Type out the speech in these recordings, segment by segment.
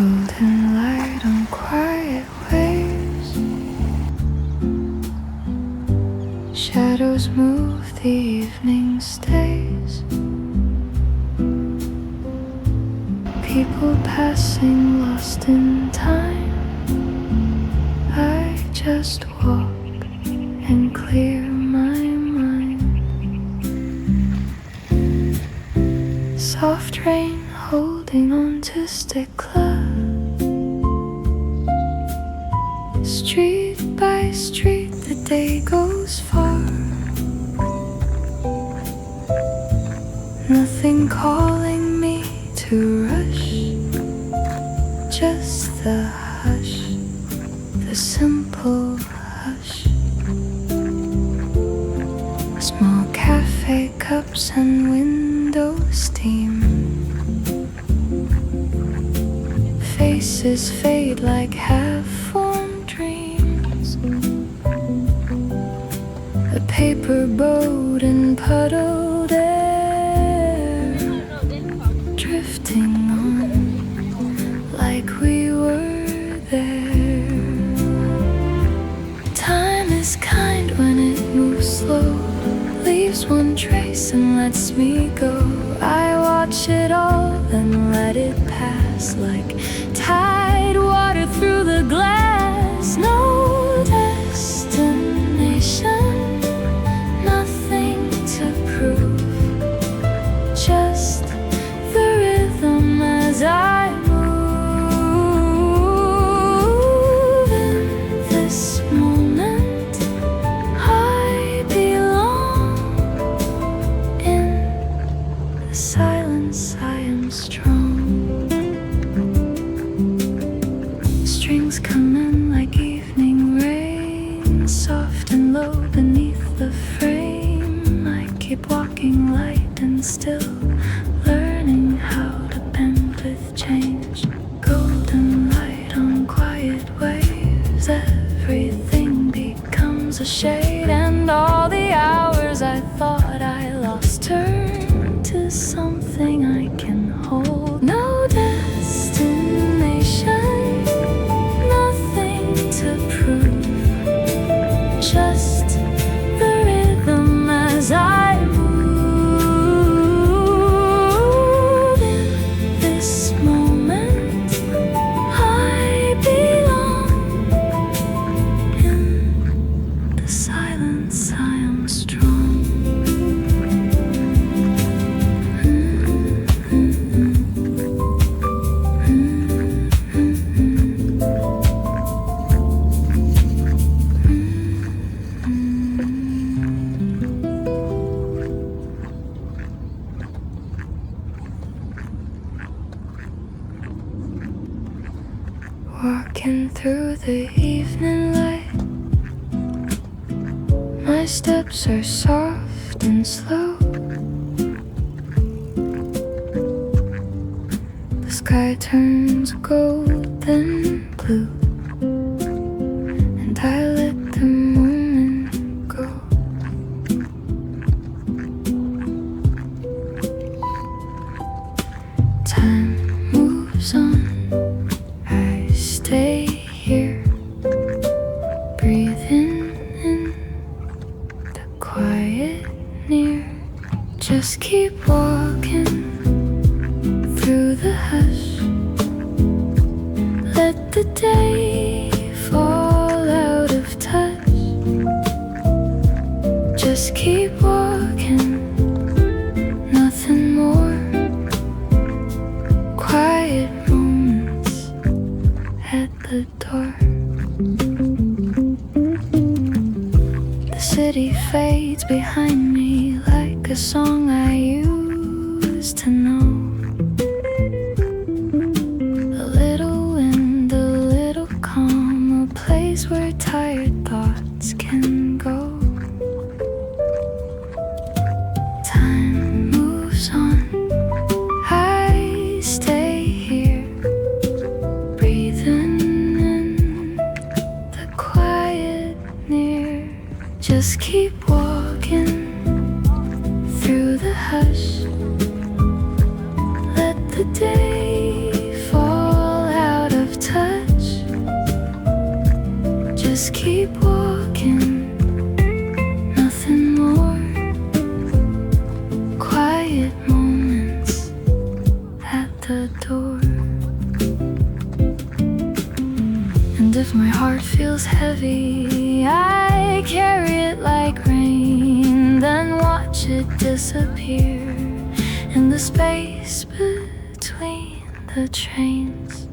golden light on quiet waves. Shadows move, the evening stays. People passing, lost in time. I just walk and clear my mind. Soft rain holding on to stick clouds. Street by street the day goes far. Nothing calling me to rush. Just the hush, the simple hush. Small cafe cups and window steam. Faces fade like half-formed dreams. A paper boat in puddled air, drifting on like we were there. Time is kind when it moves slow, leaves one trace and lets me go. I watch it all and let it pass like tide water through the glass. No destination, nothing to prove, just the rhythm as I move. In this moment I belong. In the silence I am strong. Strings come in like evening rain, soft and low beneath the frame. I keep walking light and still, learning how to bend with change. Golden light on quiet waves, everything becomes a shade. And all the hours I thought I lost turn to something I can hold. No destination, nothing to prove, just the rhythm as I move. In this moment I belong. In the silence I am strong. Walking through the evening light, my steps are soft and slow. The sky turns golden blue, and I let the moment go. Time moves on, I stay here, breathing in the quiet near. Just keep walking through the hush. Let the day fall out of touch. Just keep walking, nothing more. Quiet moments at the door. The city fades behind me like a song I used to know. A little wind, a little calm, a place where tired thoughts can go. Time moves on, I stay here, breathing in the quiet near. Just keep walking through the hush. Let the day fall out. keep walking, nothing more. Quiet moments at the door. And if my heart feels heavy, I carry it like rain, then watch it disappear in the space between the trains.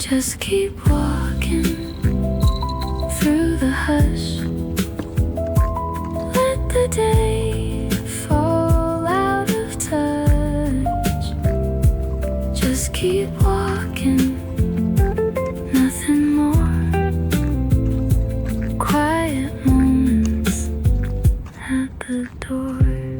Just keep walking through the hush. Let the day fall out of touch. Just keep walking, nothing more. Quiet moments at the door.